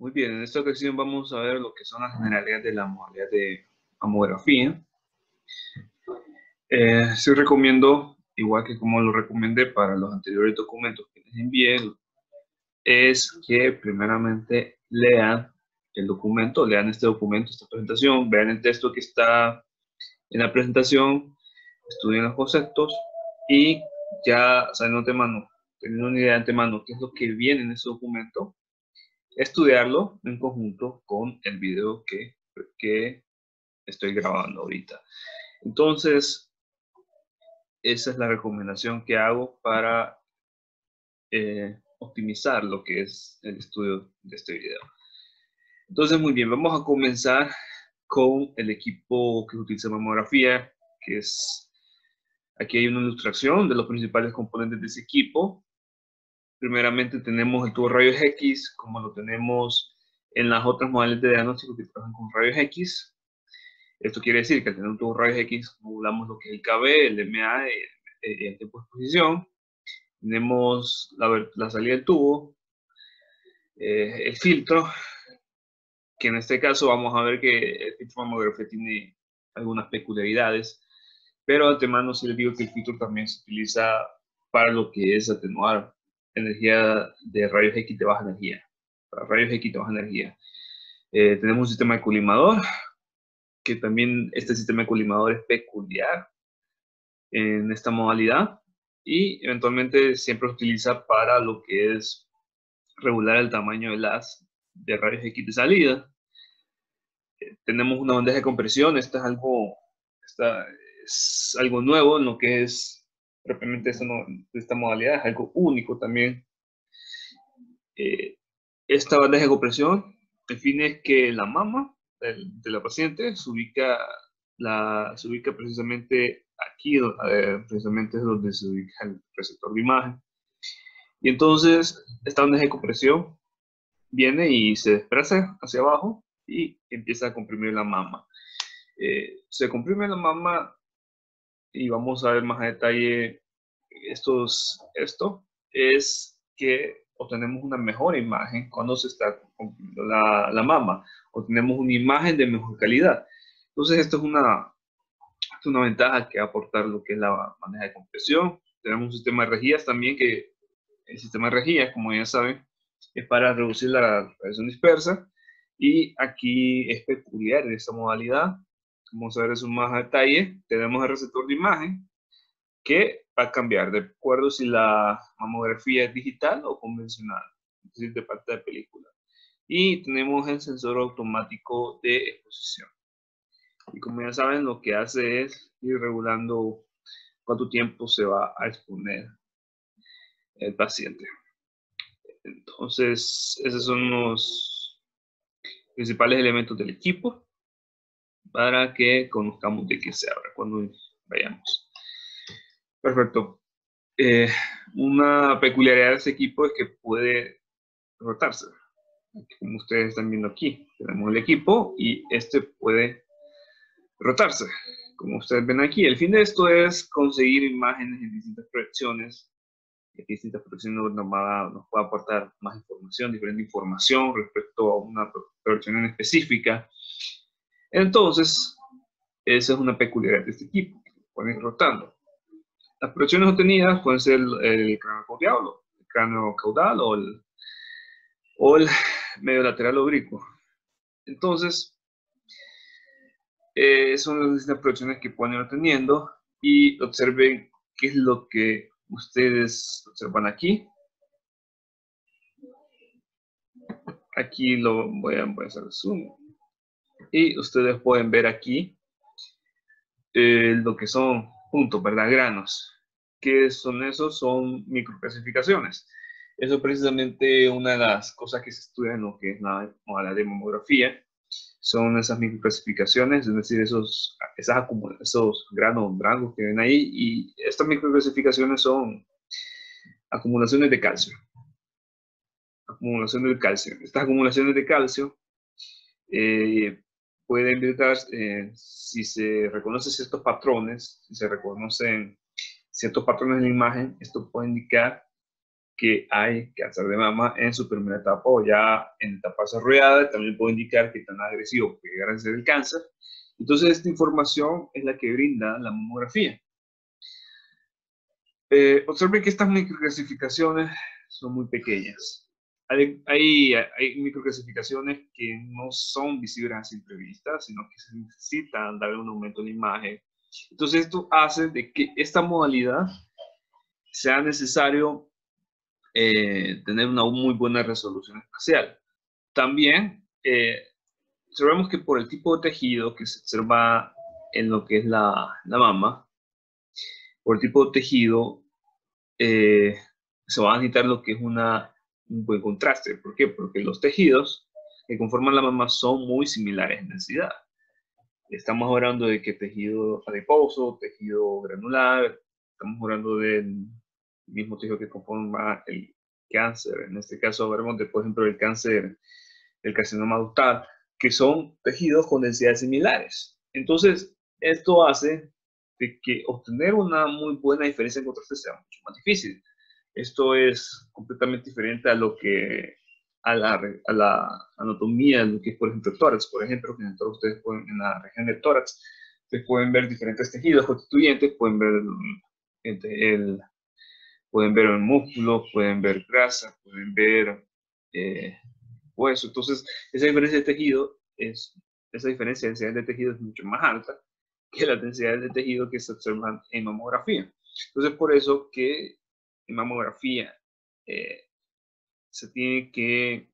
Muy bien, en esta ocasión vamos a ver lo que son las generalidades de la modalidad de mamografía. Sí recomiendo, igual que como lo recomendé para los anteriores documentos que les envié, es que primeramente lean el documento, lean este documento, esta presentación, vean el texto que está en la presentación, estudien los conceptos y ya sabiendo de antemano, teniendo una idea de antemano qué es lo que viene en ese documento, estudiarlo en conjunto con el video que estoy grabando ahorita. Entonces, esa es la recomendación que hago para optimizar lo que es el estudio de este video. Entonces, muy bien, vamos a comenzar con el equipo que utiliza mamografía, que es, aquí hay una ilustración de los principales componentes de ese equipo. Primeramente tenemos el tubo de rayos X, como lo tenemos en las otras modalidades de diagnóstico que trabajan con rayos X. Esto quiere decir que al tener un tubo de rayos X, modulamos lo que es el KB, el MA, el tiempo de exposición. Tenemos la salida del tubo, el filtro, que en este caso vamos a ver que el filtro de mamografía tiene algunas peculiaridades, pero de antemano sí les digo que el filtro también se utiliza para lo que es atenuar energía de rayos X de baja energía. Para rayos X de baja energía. Tenemos un sistema de colimador, que también este sistema de colimador es peculiar en esta modalidad y eventualmente siempre se utiliza para lo que es regular el tamaño de rayos X de salida. Tenemos una bandeja de compresión, esta es algo nuevo en lo que es propiamente esta modalidad, es algo único también. Esta bandeja de compresión, el fin es que la mama de la paciente se ubica precisamente aquí, precisamente es donde se ubica el receptor de imagen. Y entonces esta bandeja de compresión viene y se desplaza hacia abajo y empieza a comprimir la mama. Se comprime la mama y vamos a ver más a detalle esto es que obtenemos una mejor imagen cuando se está comprimiendo la mama, obtenemos una imagen de mejor calidad. Entonces esto es una ventaja que va a aportar lo que es la bandeja de compresión. Tenemos un sistema de rejillas también, que el sistema de rejillas, como ya saben, es para reducir la radiación dispersa, y aquí es peculiar en esta modalidad. Vamos a ver eso más a detalle. Tenemos el receptor de imagen que va a cambiar de acuerdo si la mamografía es digital o convencional, es decir, de pantalla de película. Y tenemos el sensor automático de exposición. Y como ya saben, lo que hace es ir regulando cuánto tiempo se va a exponer el paciente. Entonces, esos son los principales elementos del equipo para que conozcamos de qué se habla cuando vayamos. Perfecto. Una peculiaridad de este equipo es que puede rotarse. Como ustedes están viendo aquí, tenemos el equipo y este puede rotarse. Como ustedes ven aquí, el fin de esto es conseguir imágenes en distintas proyecciones. Distintas proyecciones nos puede aportar más información, diferente información respecto a una proyección en específica. Entonces, esa es una peculiaridad de este equipo, que pueden ir rotando. Las proyecciones obtenidas pueden ser el cráneo caudal o el medio lateral oblicuo. Entonces, son las proyecciones que pueden ir obteniendo, y observen qué es lo que ustedes observan aquí. Aquí lo voy a hacer zoom. Y ustedes pueden ver aquí lo que son puntos, ¿verdad? Granos. ¿Qué son esos? Son microclasificaciones. Eso es precisamente una de las cosas que se estudia en lo que es la modalidad de mamografía. Son esas microclasificaciones, es decir, esos granos blancos que ven ahí. Y estas microclasificaciones son acumulaciones de calcio. Acumulación del calcio. Estas acumulaciones de calcio pueden indicar si se reconocen ciertos patrones, si se reconocen ciertos patrones en la imagen. Esto puede indicar que hay cáncer de mama en su primera etapa o ya en etapa desarrollada. También puede indicar que tan agresivo puede llegar a ser el cáncer. Entonces, esta información es la que brinda la mamografía. Observen que estas microclasificaciones son muy pequeñas. Hay microclasificaciones que no son visibles a simple vista, sino que se necesitan darle un aumento en la imagen. Entonces, esto hace de que esta modalidad sea necesario tener una muy buena resolución espacial. También sabemos que por el tipo de tejido que se observa en lo que es la mama, por el tipo de tejido, se va a necesitar lo que es un buen contraste. ¿Por qué? Porque los tejidos que conforman la mama son muy similares en densidad. Estamos hablando de que tejido adiposo, tejido granular, estamos hablando del mismo tejido que conforma el cáncer. En este caso hablamos de, por ejemplo, el cáncer, el carcinoma ductal, que son tejidos con densidades similares. Entonces, esto hace de que obtener una muy buena diferencia en contraste sea mucho más difícil. Esto es completamente diferente a lo que a la anatomía, lo que es, por ejemplo, el tórax. Por ejemplo, que en el tórax ustedes pueden, en la región del tórax, ustedes pueden ver diferentes tejidos constituyentes, pueden ver pueden ver el músculo, pueden ver grasa, pueden ver hueso. Entonces, esa diferencia de tejido esa diferencia de densidad de tejido es mucho más alta que la densidad de tejido que se observan en mamografía. Entonces, por eso que en mamografía se tiene que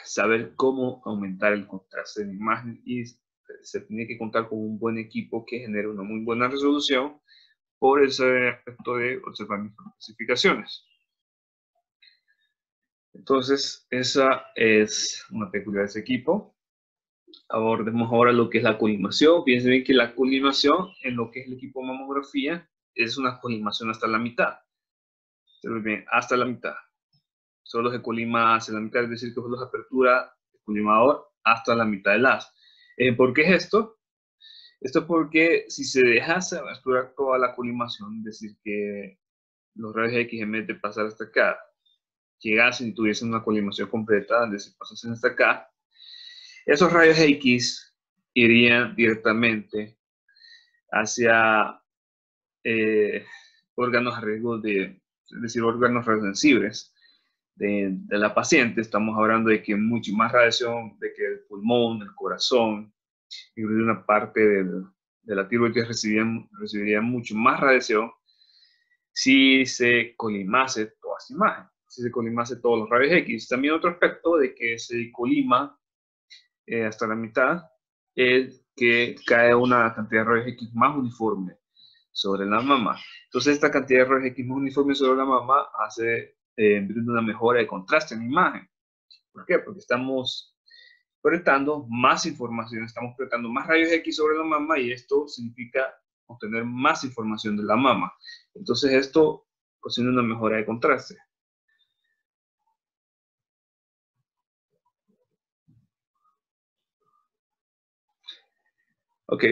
saber cómo aumentar el contraste de la imagen y se tiene que contar con un buen equipo que genere una muy buena resolución por ese aspecto de observar microclasificaciones. Entonces, esa es una peculiaridad de ese equipo. Abordemos ahora lo que es la colimación. Fíjense bien que la colimación en lo que es el equipo de mamografía es una colimación hasta la mitad. Se ve bien, hasta la mitad. Solo se colima hacia la mitad, es decir, que solo se apertura el colimador hasta la mitad del haz. ¿Por qué es esto? Esto es porque si se dejase explorar toda la colimación, es decir, que los rayos X en vez de pasar hasta acá, llegasen y tuviesen una colimación completa, es decir, pasasen hasta acá, esos rayos X irían directamente hacia órganos a riesgo es decir, órganos radiosensibles de la paciente. Estamos hablando de que mucho más radiación, de que el pulmón, el corazón, incluso una parte de la tiroides recibiría mucho más radiación si se colimase toda esta imagen, si se colimase todos los rayos X. También otro aspecto de que se colima hasta la mitad es que cae una cantidad de rayos X más uniforme sobre la mama. Entonces esta cantidad de rayos X más uniforme sobre la mama hace una mejora de contraste en la imagen. ¿Por qué? Porque estamos proyectando más información, estamos proyectando más rayos X sobre la mama y esto significa obtener más información de la mama. Entonces esto ocasiona una mejora de contraste. Ok,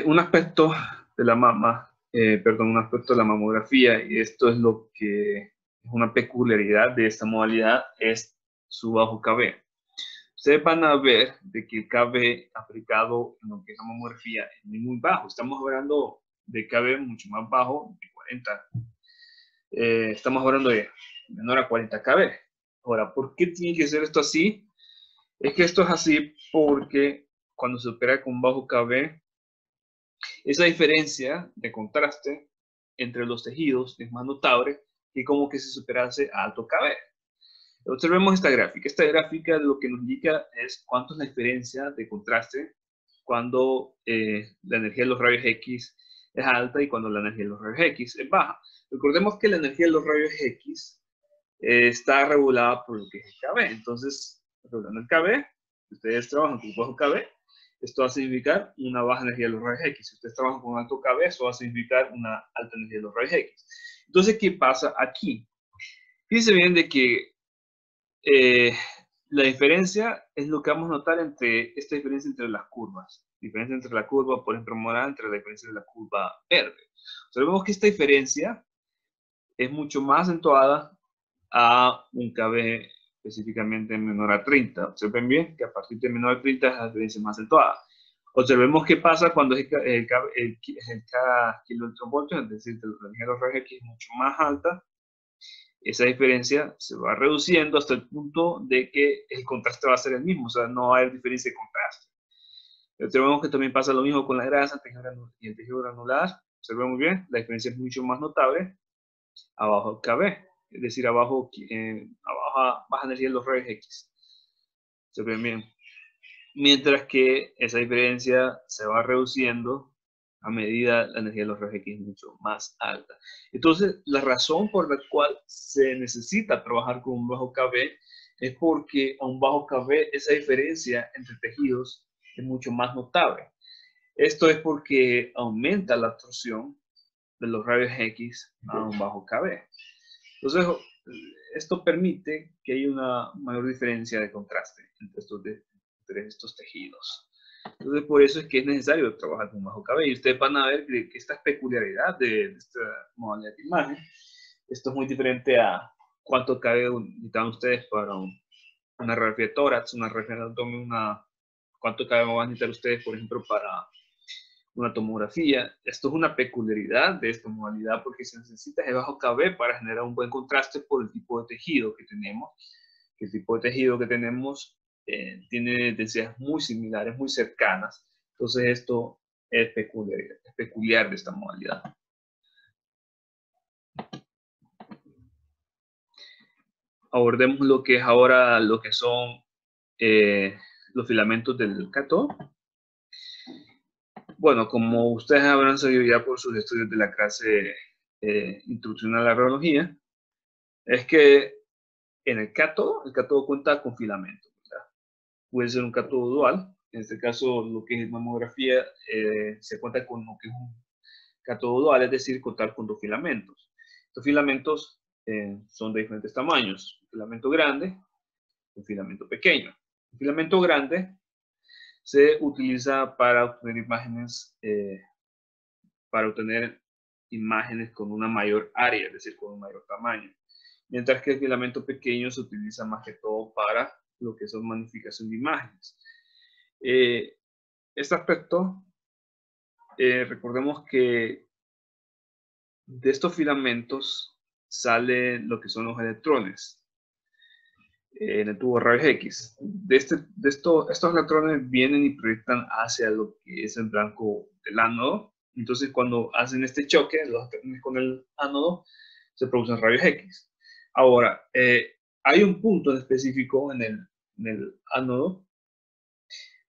un aspecto de la mama, un aspecto de la mamografía, y esto es lo que es una peculiaridad de esta modalidad, es su bajo KB. Ustedes van a ver de que el KB aplicado en lo que es la mamografía es muy bajo. Estamos hablando de KB mucho más bajo, de 40. Estamos hablando de menor a 40 KB. Ahora, ¿por qué tiene que ser esto así? Es que esto es así porque cuando se opera con bajo KB, esa diferencia de contraste entre los tejidos es más notable que como que se superase a alto KB. Observemos esta gráfica. Esta gráfica lo que nos indica es cuánto es la diferencia de contraste cuando la energía de los rayos X es alta y cuando la energía de los rayos X es baja. Recordemos que la energía de los rayos X está regulada por lo que es el KB. Entonces, regulando el KB, ustedes trabajan con bajo KB, esto va a significar una baja energía de los rayos X. Si ustedes trabajan con alto KB, eso va a significar una alta energía de los rayos X. Entonces, ¿qué pasa aquí? Fíjense bien de que la diferencia es lo que vamos a notar entre esta diferencia entre las curvas. Diferencia entre la curva, por ejemplo, morada, entre la diferencia de la curva verde. Observemos que esta diferencia es mucho más acentuada a un KB específicamente menor a 30. Observen bien que a partir de menor a 30 es la diferencia más acentuada. Observemos qué pasa cuando el kilovoltio, es decir, la energía de los rayos X es mucho más alta. Esa diferencia se va reduciendo hasta el punto de que el contraste va a ser el mismo, o sea, no va a haber diferencia de contraste. Observemos que también pasa lo mismo con la grasa y el tejido granular. Observemos bien, la diferencia es mucho más notable abajo KB, es decir, abajo baja energía de los rayos X. Observen bien. Mientras que esa diferencia se va reduciendo a medida la energía de los rayos X es mucho más alta. Entonces, la razón por la cual se necesita trabajar con un bajo KB es porque a un bajo KB esa diferencia entre tejidos es mucho más notable. Esto es porque aumenta la absorción de los rayos X a un bajo KB. Entonces, esto permite que haya una mayor diferencia de contraste entre estos tejidos. Entonces, por eso es que es necesario trabajar con bajo KB. Y ustedes van a ver que esta peculiaridad de esta modalidad de imagen, esto es muy diferente a cuánto KB necesitan ustedes para una radiografía de tórax, una radiografía de abdomen, cuánto KB van a necesitar ustedes, por ejemplo, para una tomografía. Esto es una peculiaridad de esta modalidad porque se necesita el bajo KB para generar un buen contraste por el tipo de tejido que tenemos. El tipo de tejido que tenemos tiene densidades muy similares, muy cercanas. Entonces esto es peculiar de esta modalidad. Abordemos lo que es ahora lo que son los filamentos del cátodo. Bueno, como ustedes habrán sabido ya por sus estudios de la clase Introducción a la Radiología, es que en el cátodo cuenta con filamentos, ¿verdad? Puede ser un cátodo dual, en este caso lo que es mamografía se cuenta con lo que es un cátodo dual, es decir, contar con dos filamentos. Estos filamentos son de diferentes tamaños, un filamento grande y un filamento pequeño. El filamento grande se utiliza para obtener imágenes con una mayor área, es decir, con un mayor tamaño. Mientras que el filamento pequeño se utiliza más que todo para lo que son magnificación de imágenes. Este aspecto, recordemos que de estos filamentos salen lo que son los electrones en el tubo de rayos X. Estos electrones vienen y proyectan hacia lo que es el blanco del ánodo. Entonces, cuando hacen este choque, los electrones con el ánodo, se producen rayos X. Ahora, hay un punto en específico en el ánodo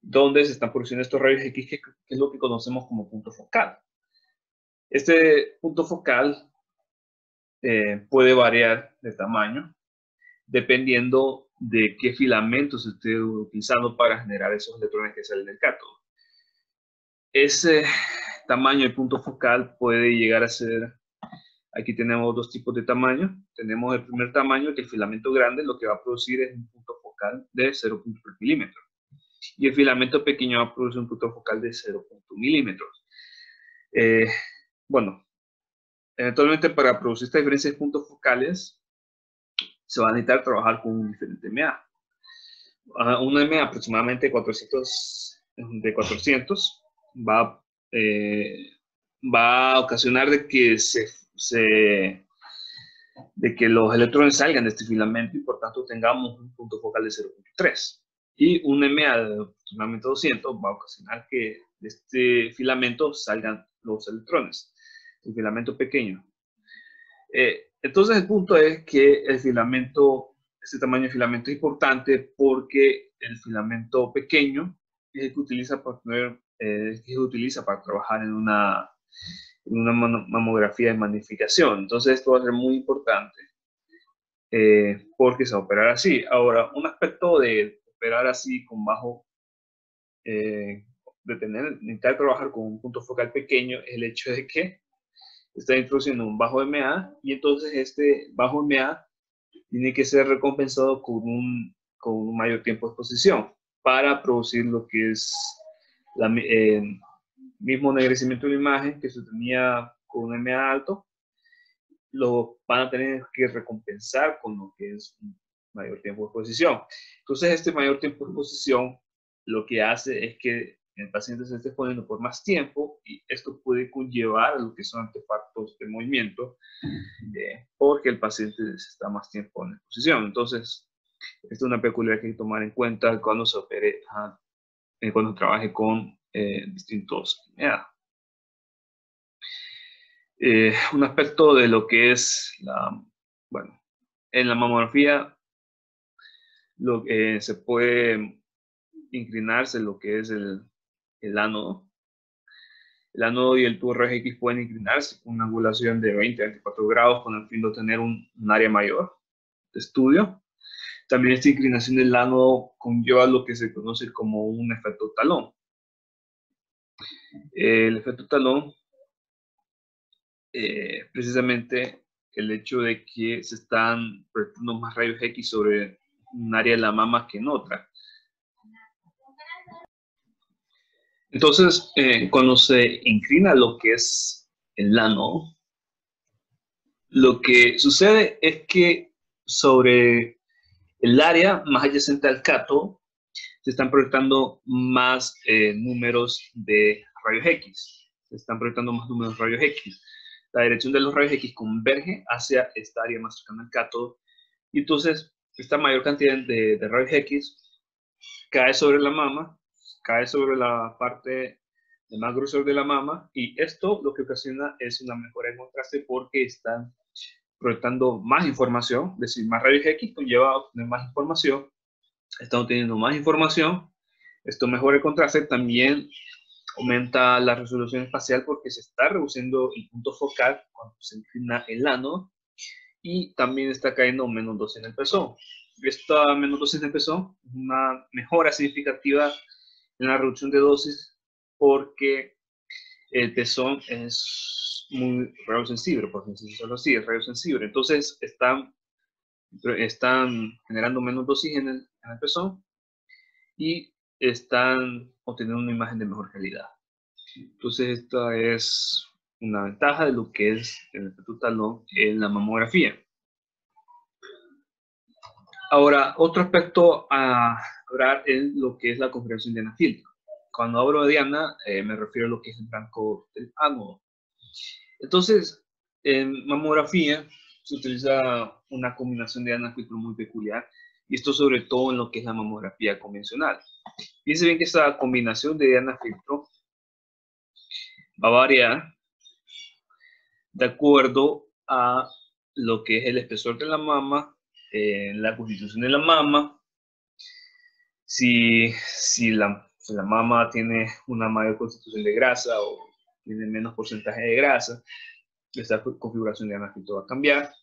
donde se están produciendo estos rayos X, que es lo que conocemos como punto focal. Este punto focal puede variar de tamaño dependiendo de qué filamentos se esté utilizando para generar esos electrones que salen del cátodo. Ese tamaño de punto focal puede llegar a ser, aquí tenemos dos tipos de tamaño. Tenemos el primer tamaño, que el filamento grande lo que va a producir es un punto focal de 0.3 milímetros. Y el filamento pequeño va a producir un punto focal de 0.1 milímetros. Bueno, eventualmente para producir esta diferencia de puntos focales, se va a necesitar trabajar con un diferente MA. Una MA aproximadamente 400 va a ocasionar de que los electrones salgan de este filamento y por tanto tengamos un punto focal de 0.3. Y un MA de aproximadamente 200 va a ocasionar que de este filamento salgan los electrones, el filamento pequeño. Entonces el punto es que este tamaño de filamento es importante porque el filamento pequeño es el que utiliza para trabajar en una mamografía de magnificación. Entonces esto va a ser muy importante porque se va a operar así. Ahora, un aspecto de operar así con bajo, necesitar trabajar con un punto focal pequeño es el hecho de que está introduciendo un bajo MA y entonces este bajo MA tiene que ser recompensado con un mayor tiempo de exposición para producir lo que es mismo ennegrecimiento de la imagen que se tenía con un MA alto, lo van a tener que recompensar con lo que es un mayor tiempo de exposición. Entonces, este mayor tiempo de exposición lo que hace es que el paciente se esté exponiendo por más tiempo y esto puede conllevar a lo que son artefactos de movimiento porque el paciente está más tiempo en exposición. Entonces, esta es una peculiaridad que hay que tomar en cuenta cuando se opere, cuando trabaje con distintos enfermedades. Un aspecto de lo que es bueno, en la mamografía se puede inclinarse lo que es el ánodo. El ánodo y el tubo rayos X pueden inclinarse con una angulación de 20 a 24 grados con el fin de obtener un área mayor de estudio. También esta inclinación del ánodo conlleva lo que se conoce como un efecto talón. El efecto talón precisamente el hecho de que se están proyectando más rayos X sobre un área de la mama que en otra. Entonces, cuando se inclina lo que es el ánodo, lo que sucede es que sobre el área más adyacente al cátodo se están proyectando más números de rayos X. Se están proyectando más números de rayos X. La dirección de los rayos X converge hacia esta área más cercana al cátodo. Y entonces, esta mayor cantidad de rayos X cae sobre la mama, cae sobre la parte de más grosor de la mama, y esto lo que ocasiona es una mejora en contraste porque están proyectando más información, es decir, más rayos X conlleva a obtener más información, están obteniendo más información, esto mejora el contraste, también aumenta la resolución espacial porque se está reduciendo el punto focal cuando se inclina el ánodo, y también está cayendo menos dosis en el pezón. Esta menos dosis en el pezón es una mejora significativa en la reducción de dosis porque el pezón es muy radiosensible, por decirlo así, es radiosensible. Entonces están generando menos dosis en el pezón y están obteniendo una imagen de mejor calidad. Entonces esta es una ventaja de lo que es el efecto talón en la mamografía. Ahora, otro aspecto a hablar es lo que es la configuración de diana filtro. Cuando hablo de diana, me refiero a lo que es el blanco del ánodo. Entonces, en mamografía se utiliza una combinación de diana filtro muy peculiar, y esto sobre todo en lo que es la mamografía convencional. Fíjense bien que esta combinación de diana filtro va a variar de acuerdo a lo que es el espesor de la mama, la constitución de la mama, si la mama tiene una mayor constitución de grasa o tiene menos porcentaje de grasa, esta configuración de diana filtro va a cambiar.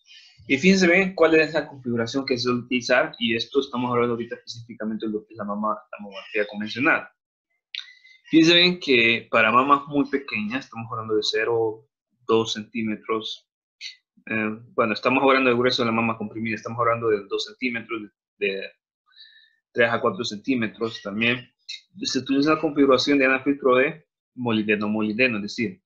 Y fíjense bien cuál es la configuración que se va a utilizar, y esto estamos hablando ahorita específicamente de lo que es la mamografía convencional. Fíjense bien que para mamas muy pequeñas, estamos hablando de 0, 2 centímetros, bueno, estamos hablando del grueso de la mama comprimida, estamos hablando de 2 centímetros, de 3 a 4 centímetros también. Se utiliza una configuración de diana filtro de molibdeno-molibdeno, es decir,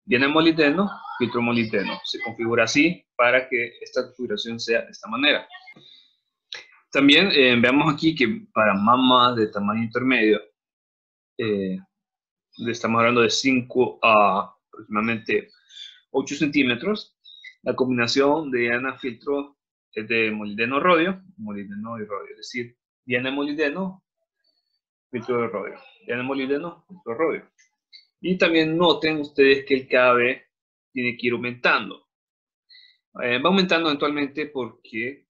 diana molibdeno, filtro molibdeno. Se configura así para que esta configuración sea de esta manera. También veamos aquí que para mamas de tamaño intermedio, estamos hablando de 5 a aproximadamente 8 centímetros, la combinación de diana filtro es de molibdeno-rodio, molibdeno y rodio, es decir, diana molibdeno, filtro de rodio, diana molibdeno, filtro de rodio. Y también noten ustedes que el KB tiene que ir aumentando. Va aumentando eventualmente porque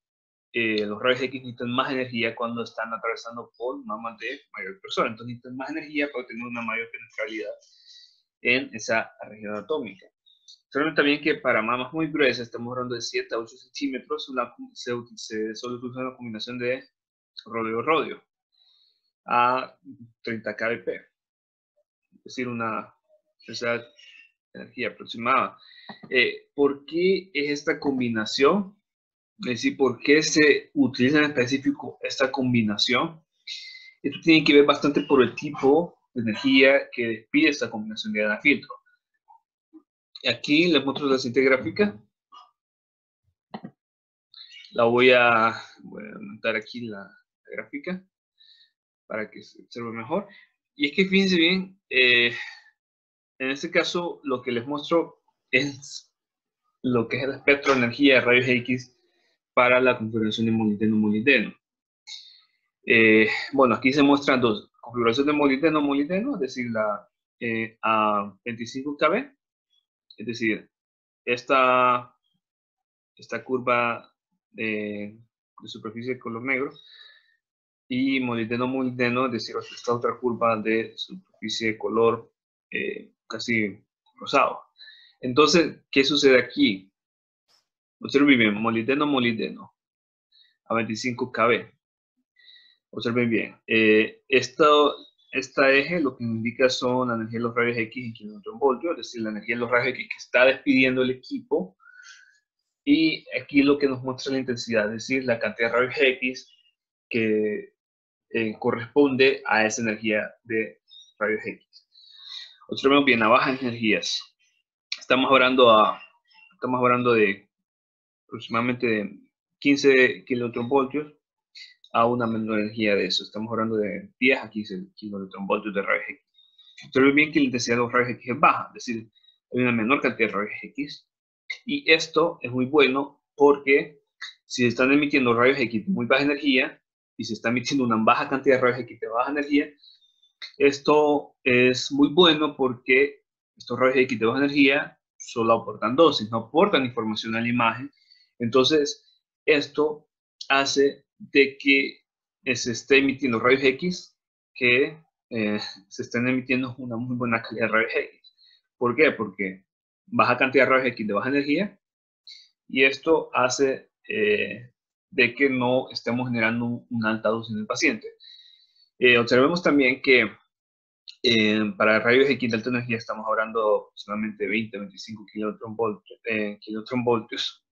los rayos X necesitan más energía cuando están atravesando por mamas de mayor grosor. Entonces necesitan más energía para tener una mayor penetrabilidad en esa región anatómica. Recuerden también que para mamas muy gruesas, estamos hablando de 7 a 8 centímetros, se suele utilizar una combinación de rodio-rodio a 30 kbp, es decir, esa energía aproximada. ¿Por qué es esta combinación? Es decir, ¿por qué se utiliza en específico esta combinación? Esto tiene que ver bastante por el tipo de energía que despide esta combinación de diana filtro. Aquí les muestro la siguiente gráfica. voy a montar aquí la gráfica para que se observe mejor. Y es que fíjense bien, en este caso lo que les muestro es lo que es el espectro de energía de rayos X para la configuración de molibdeno-molibdeno. Bueno, aquí se muestran dos configuraciones de molibdeno-molibdeno, es decir, la a 25 kb, es decir, esta curva de superficie de color negro, y molibdeno-molibdeno, es decir, esta otra curva de superficie de color casi rosado. Entonces, ¿qué sucede aquí? Observen bien, molibdeno-molibdeno a 25 kb. Observen bien, esta eje lo que indica son la energía de los rayos X en kilovoltios, es decir, la energía de los rayos X que está despidiendo el equipo. Y aquí lo que nos muestra la intensidad, es decir, la cantidad de rayos X que corresponde a esa energía de rayos X. Observemos bien, a bajas energías. Estamos hablando de aproximadamente de 15 kilovoltios a una menor energía de eso. Estamos hablando de 10 a 15 kilovoltios de rayos X. Observen bien que la intensidad de los rayos X es baja, es decir, hay una menor cantidad de rayos X. Y esto es muy bueno porque si se están emitiendo rayos X de muy baja energía y se está emitiendo una baja cantidad de rayos X de baja energía, esto es muy bueno porque estos rayos X de baja energía solo aportan dosis, no aportan información a la imagen. Entonces, esto hace de que se esté emitiendo rayos X que se estén emitiendo una muy buena calidad de rayos X. ¿Por qué? Porque baja cantidad de rayos X de baja energía, y esto hace de que no estemos generando una alta dosis en el paciente. Observemos también que para rayos X de alta energía estamos hablando aproximadamente 20-25 kilovoltios.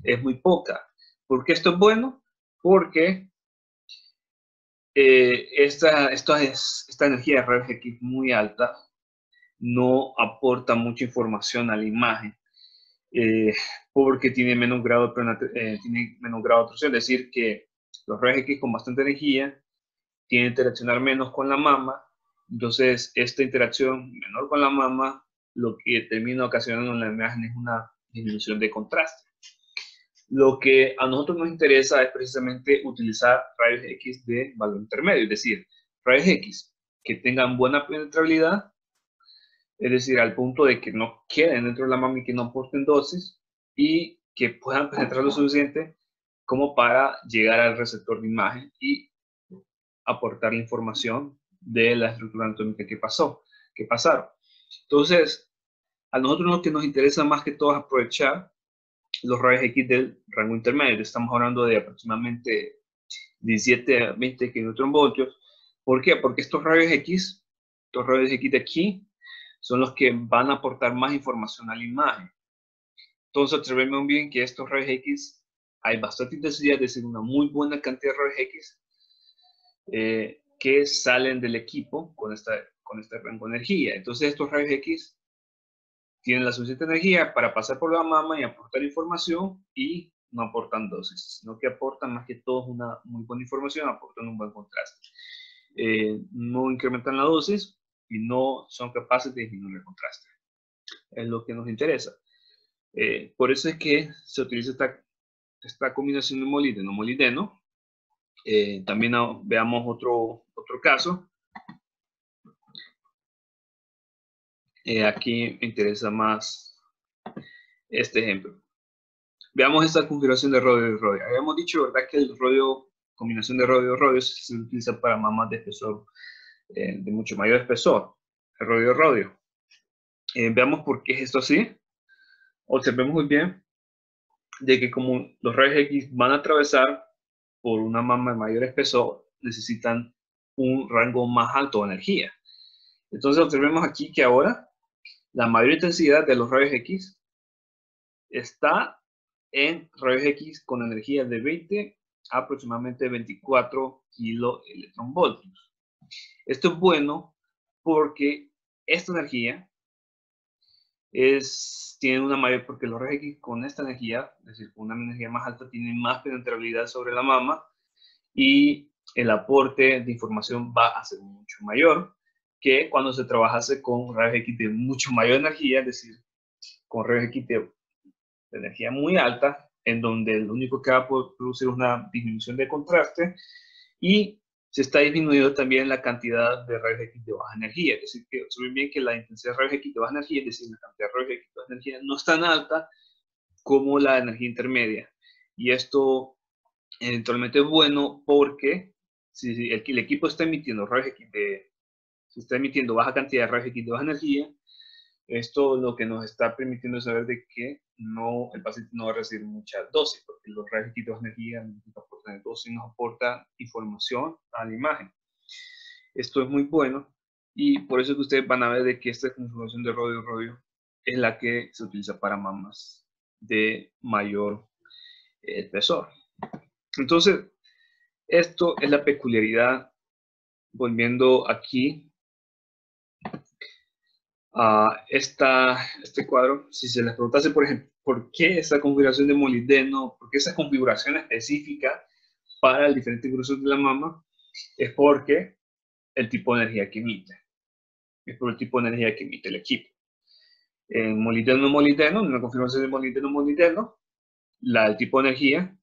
Es muy poca. ¿Por qué esto es bueno? Porque esta energía de rayos X muy alta no aporta mucha información a la imagen. Porque tiene menos grado de obstrucción, es decir, que los rayos X con bastante energía tienen que interaccionar menos con la mama. Entonces, esta interacción menor con la mama lo que termina ocasionando en la imagen es una disminución de contraste. Lo que a nosotros nos interesa es precisamente utilizar rayos X de valor intermedio, es decir, rayos X que tengan buena penetrabilidad, es decir, al punto de que no queden dentro de la mama y que no aporten dosis, y que puedan penetrar lo suficiente como para llegar al receptor de imagen y aportar la información de la estructura anatómica que pasaron. Entonces, a nosotros lo que nos interesa más que todo es aprovechar los rayos X del rango intermedio. Estamos hablando de aproximadamente 17 a 20 kilovoltios. ¿Por qué? Porque estos rayos X de aquí, son los que van a aportar más información a la imagen. Entonces, observemos bien que estos rayos X hay bastante intensidad, es decir, una muy buena cantidad de rayos X que salen del equipo con este rango de energía. Entonces, estos rayos X tienen la suficiente energía para pasar por la mama y aportar información, y no aportan dosis, sino que aportan más que todo una muy buena información, aportan un buen contraste. No incrementan la dosis y no son capaces de disminuir el contraste. Es lo que nos interesa. Por eso es que se utiliza esta combinación de molibdeno-molibdeno. También veamos otro caso. Aquí me interesa más este ejemplo. Veamos esta configuración de rodio y rodio. Habíamos dicho, ¿verdad?, que el rodio, combinación de rodio se utiliza para mamas de espesor, de mucho mayor espesor, el rodio. Veamos por qué es esto así. Observemos muy bien de que como los rayos X van a atravesar por una mama de mayor espesor, necesitan un rango más alto de energía. Entonces observemos aquí que ahora la mayor intensidad de los rayos X está en rayos X con energía de 20 a aproximadamente 24 kiloelectronvoltios. Esto es bueno porque esta energía tienen una mayor, porque los rayos X con esta energía, es decir, con una energía más alta, tienen más penetrabilidad sobre la mama y el aporte de información va a ser mucho mayor que cuando se trabajase con rayos X de mucho mayor energía, es decir, con rayos X de energía muy alta, en donde lo único que va a producir es una disminución de contraste y se está disminuyendo también la cantidad de rayos X de baja energía. Es decir, que observen bien que la intensidad de rayos X de baja energía, es decir, la cantidad de rayos X de baja energía, no es tan alta como la energía intermedia. Y esto eventualmente es bueno porque si el equipo está emitiendo rayos X si está emitiendo baja cantidad de rayos X de baja energía, esto lo que nos está permitiendo saber de que el paciente no va a recibir mucha dosis, porque los rayos X de baja energía no nos aportan dosis, nos aportan información a la imagen. Esto es muy bueno y por eso que ustedes van a ver de que esta configuración de rodio es la que se utiliza para mamas de mayor espesor. Entonces, esto es la peculiaridad, volviendo aquí a este cuadro. Si se les preguntase, por ejemplo, ¿por qué esa configuración de molibdeno? ¿Por qué esa configuración específica para el diferente grupos de la mama? Es porque el tipo de energía que emite. Es por el tipo de energía que emite el equipo. En molibdeno, en una configuración de molibdeno, el tipo de energía,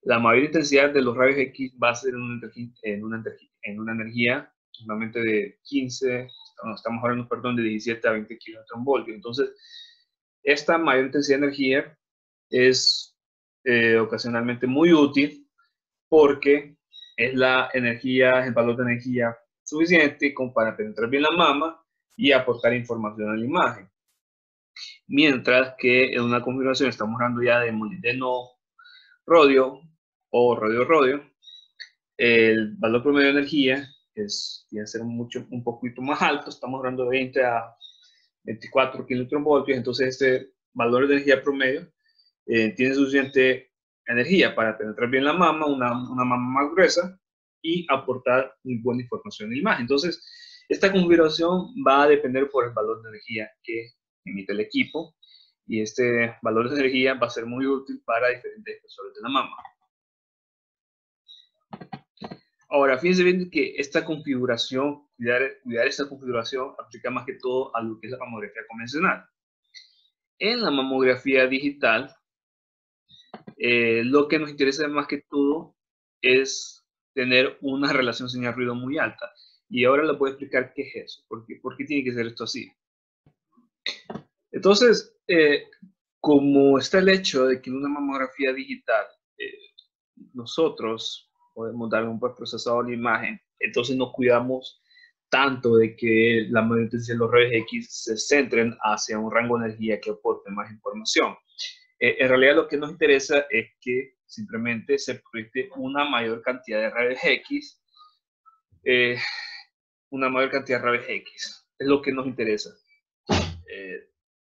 la mayor intensidad de los rayos X va a ser en una energía normalmente de 15, estamos hablando, perdón, de 17 a 20 kV. Entonces, esta mayor intensidad de energía es ocasionalmente muy útil porque es la energía, es el valor de energía suficiente como para penetrar bien la mama y aportar información a la imagen. Mientras que en una configuración, estamos hablando ya de molibdeno rodio o rodio-rodio, el valor promedio de energía tiene que ser un poquito más alto, estamos hablando de 20 a 24 kilovoltios, entonces este valor de energía promedio tiene suficiente energía para penetrar bien la mama, una mama más gruesa y aportar muy buena información en la imagen. Entonces, esta configuración va a depender por el valor de energía que emite el equipo y este valor de energía va a ser muy útil para diferentes espesores de la mama. Ahora, fíjense bien que esta configuración, cuidar esta configuración, aplica más que todo a lo que es la mamografía convencional. En la mamografía digital, lo que nos interesa más que todo es tener una relación señal-ruido muy alta. Y ahora les voy a explicar qué es eso, por qué tiene que ser esto así. Entonces, como está el hecho de que en una mamografía digital nosotros podemos dar un buen procesado a la imagen, entonces nos cuidamos tanto de que la mayor intensidad de los rayos X se centren hacia un rango de energía que aporte más información. En realidad lo que nos interesa es que simplemente se proyecte una mayor cantidad de rayos X, una mayor cantidad de rayos X, es lo que nos interesa.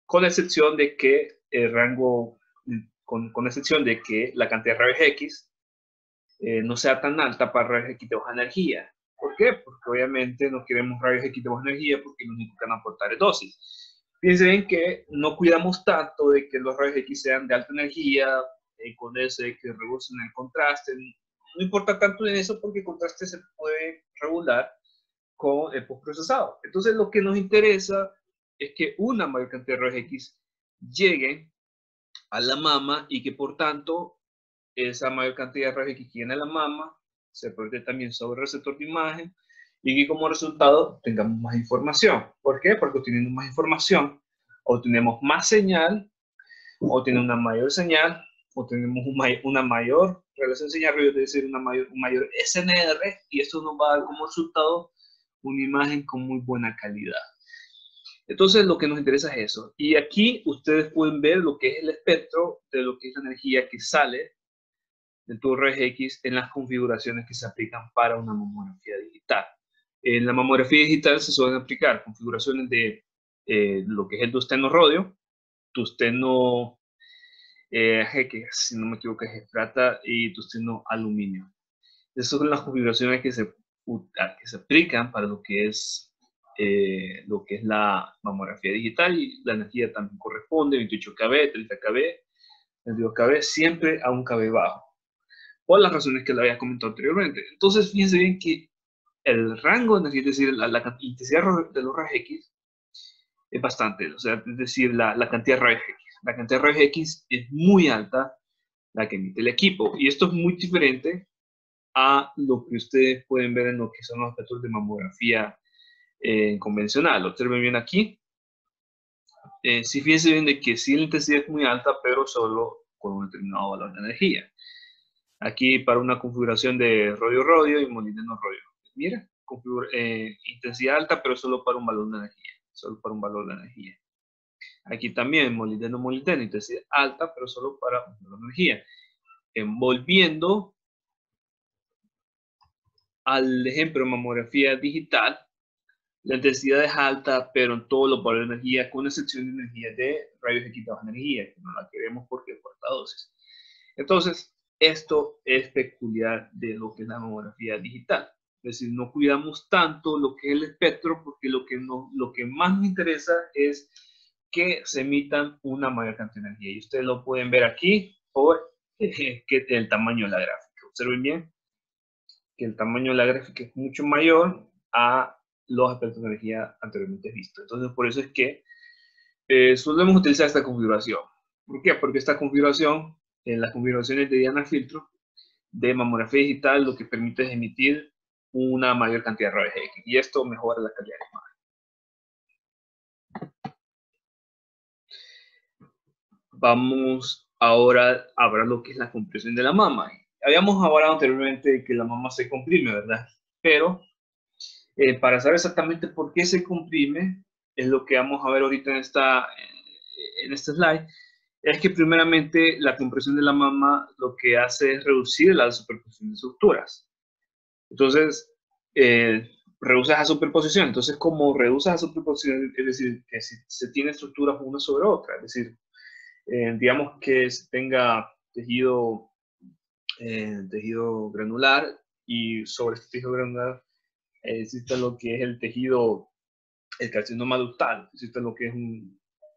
Con excepción de que el rango, con excepción de que la cantidad de rayos X no sea tan alta para rayos X de baja energía. ¿Por qué? Porque obviamente no queremos rayos X de baja energía porque lo único que van a aportar es dosis. Fíjense bien que no cuidamos tanto de que los rayos X sean de alta energía, con eso de que reducen el contraste. No importa tanto en eso porque el contraste se puede regular con el postprocesado. Entonces lo que nos interesa es que una mayor cantidad de rayos X llegue a la mama y que por tanto esa mayor cantidad de rayos X que viene a la mama se proyecte también sobre el receptor de imagen y que como resultado tengamos más información. ¿Por qué? Porque obteniendo más información, obtenemos más señal, obtenemos una mayor señal, obtenemos una mayor relación señal-ruido, es decir, un mayor SNR, y esto nos va a dar como resultado una imagen con muy buena calidad. Entonces lo que nos interesa es eso. Y aquí ustedes pueden ver lo que es el espectro de lo que es la energía que sale del tubo rayos X en las configuraciones que se aplican para una mamografía digital. En la mamografía digital se suelen aplicar configuraciones de lo que es el tusteno rodio, tusteno, que si no me equivoco es plata, y tusteno aluminio. Esas son las configuraciones que se aplican para lo que es lo que es la mamografía digital, y la energía también corresponde 28 kb, 30 kb, 32 kb, siempre a un kb bajo, por las razones que le había comentado anteriormente. Entonces, fíjense bien que el rango de energía, es decir, la intensidad de los rayos X es bastante, o sea, es decir, la cantidad de rayos X. La cantidad de rayos X es muy alta, la que emite el equipo, y esto es muy diferente a lo que ustedes pueden ver en lo que son los espectros de mamografía convencional. Observen bien aquí. Sí, fíjense bien de que sí la intensidad es muy alta, pero solo con un determinado valor de energía. Aquí para una configuración de rodio-rodio y molibdeno-rodio. Mira, intensidad alta, pero solo para un valor de energía. Solo para un valor de energía. Aquí también molibdeno-molibdeno, intensidad alta, pero solo para un valor de energía. Volviendo al ejemplo de mamografía digital, la intensidad es alta, pero en todos los valores de energía, con excepción de energía de rayos X de baja energía, que no la queremos porque es corta dosis. Entonces, esto es peculiar de lo que es la mamografía digital. Es decir, no cuidamos tanto lo que es el espectro, porque lo que más nos interesa es que se emitan una mayor cantidad de energía. Y ustedes lo pueden ver aquí por el tamaño de la gráfica. Observen bien que el tamaño de la gráfica es mucho mayor a los aspectos de energía anteriormente vistos. Entonces, por eso es que solemos utilizar esta configuración. ¿Por qué? Porque esta configuración, en las configuraciones de Diana Filtro, de mamografía digital, lo que permite es emitir una mayor cantidad de rayos X, y esto mejora la calidad de imagen. Vamos ahora a ver lo que es la compresión de la mama. Habíamos hablado anteriormente de que la mama se comprime, ¿verdad? Pero para saber exactamente por qué se comprime, es lo que vamos a ver ahorita en este slide, es que primeramente la compresión de la mama lo que hace es reducir la superposición de estructuras. Entonces, reduce esa superposición. Entonces, como reduce esa superposición, es decir, que si se tiene estructuras una sobre otra, es decir, digamos que se tenga tejido granular, y sobre este tejido granular existe lo que es el carcinoma ductal, existe lo que es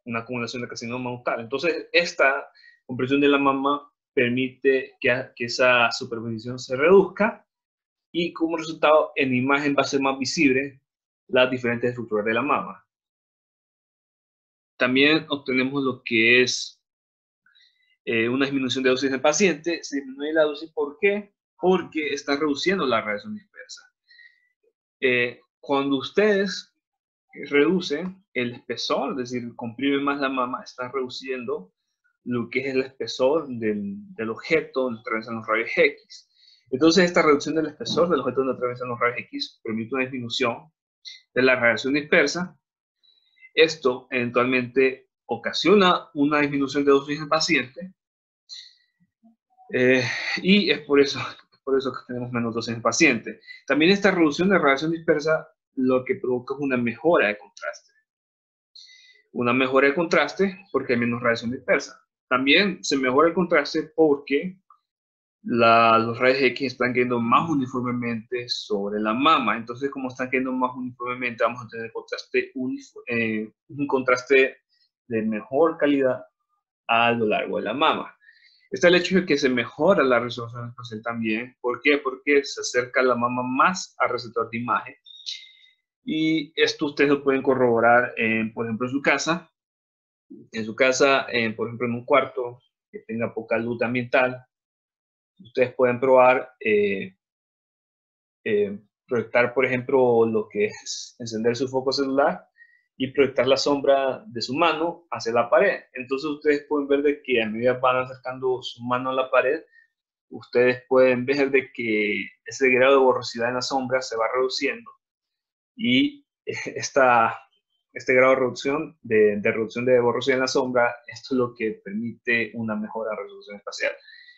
una acumulación de carcinoma ductal. Entonces, esta compresión de la mama permite que esa superposición se reduzca, y como resultado en imagen va a ser más visible las diferentes estructuras de la mama. También obtenemos lo que es una disminución de dosis del paciente. Se disminuye la dosis, ¿por qué? Porque está reduciendo la radiación dispersa. Cuando ustedes reducen el espesor, es decir, comprimen más la mama, están reduciendo lo que es el espesor del objeto donde atraviesan los rayos X. Entonces, esta reducción del espesor del objeto donde atraviesan los rayos X permite una disminución de la radiación dispersa. Esto eventualmente ocasiona una disminución de dosis en el paciente, y es por eso que tenemos menos dosis en el paciente. También esta reducción de radiación dispersa lo que provoca es una mejora de contraste. Una mejora de contraste porque hay menos radiación dispersa. También se mejora el contraste porque los rayos X están cayendo más uniformemente sobre la mama. Entonces, como están cayendo más uniformemente, vamos a tener un contraste de mejor calidad a lo largo de la mama. Está el hecho de que se mejora la resolución espacial también. ¿Por qué? Porque se acerca la mama más al receptor de imagen. Y esto ustedes lo pueden corroborar, por ejemplo, en su casa. Por ejemplo, en un cuarto que tenga poca luz ambiental, ustedes pueden probar proyectar, por ejemplo, lo que es encender su foco celular y proyectar la sombra de su mano hacia la pared. Entonces ustedes pueden ver de que a medida van acercando su mano a la pared, ustedes pueden ver de que ese grado de borrosidad en la sombra se va reduciendo, y este grado de reducción de borrosidad en la sombra, esto es lo que permite una mejora de resolución espacial.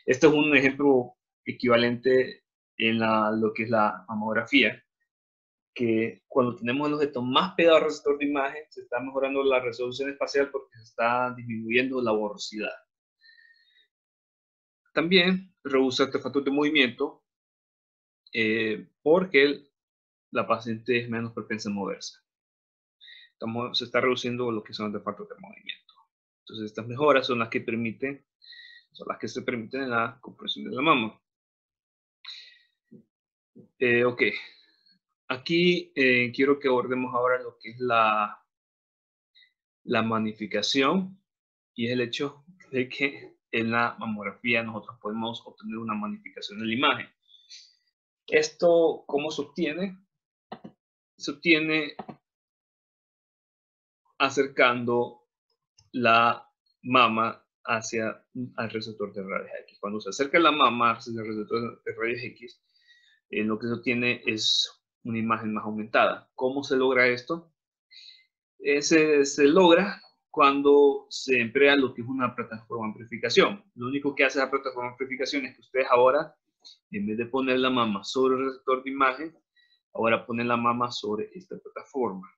Esto es un ejemplo equivalente en lo que es la mamografía, que cuando tenemos el objeto más pegado al receptor de imagen, se está mejorando la resolución espacial porque se está disminuyendo la borrosidad. También reduce artefactos de movimiento, porque la paciente es menos propensa a moverse. se está reduciendo lo que son los artefactos de movimiento. Entonces estas mejoras son las que se permiten en la compresión de la mama. Ok, aquí quiero que abordemos ahora lo que es la magnificación, y es el hecho de que en la mamografía nosotros podemos obtener una magnificación de la imagen. ¿Esto cómo se obtiene? Se obtiene acercando la mama al receptor de rayos X. Cuando se acerca la mama hacia el receptor de rayos X, lo que se obtiene es una imagen más aumentada. ¿Cómo se logra esto? Se logra cuando se emplea lo que es una plataforma de amplificación. Lo único que hace la plataforma de amplificación es que ustedes ahora, en vez de poner la mama sobre el receptor de imagen, ahora ponen la mama sobre esta plataforma.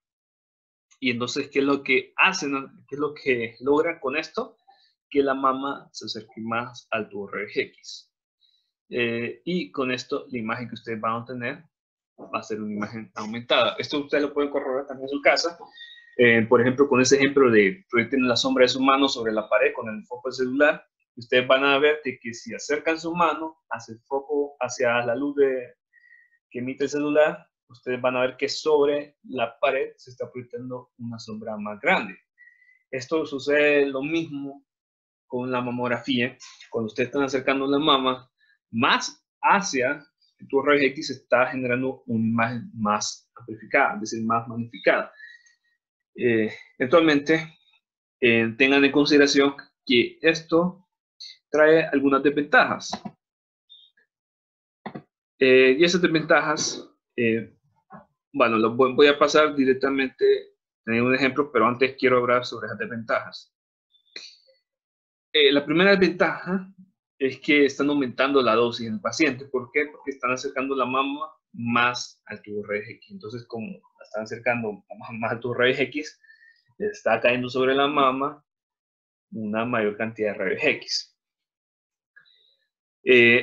Y entonces, ¿qué es lo que hacen? ¿Qué es lo que logran con esto? Que la mama se acerque más al tubo rayos X. Y con esto, la imagen que ustedes van a obtener va a ser una imagen aumentada. Esto ustedes lo pueden corroborar también en su casa. Por ejemplo, con ese ejemplo de proyecten la sombra de su mano sobre la pared con el foco del celular, ustedes van a ver que si acercan su mano hacia el foco, hacia la luz que emite el celular, ustedes van a ver que sobre la pared se está proyectando una sombra más grande. Esto sucede lo mismo con la mamografía. Cuando ustedes están acercando la mama más hacia el tubo rayos X, se está generando una imagen más amplificada, es decir, más magnificada. Eventualmente, tengan en consideración que esto trae algunas desventajas. Y esas desventajas, bueno, voy a pasar directamente a un ejemplo, pero antes quiero hablar sobre esas desventajas. La primera desventaja es que están aumentando la dosis en el paciente. ¿Por qué? Porque están acercando la mama más al tubo rayos X. Entonces, como la están acercando más al tubo rayos X, está cayendo sobre la mama una mayor cantidad de rayos X.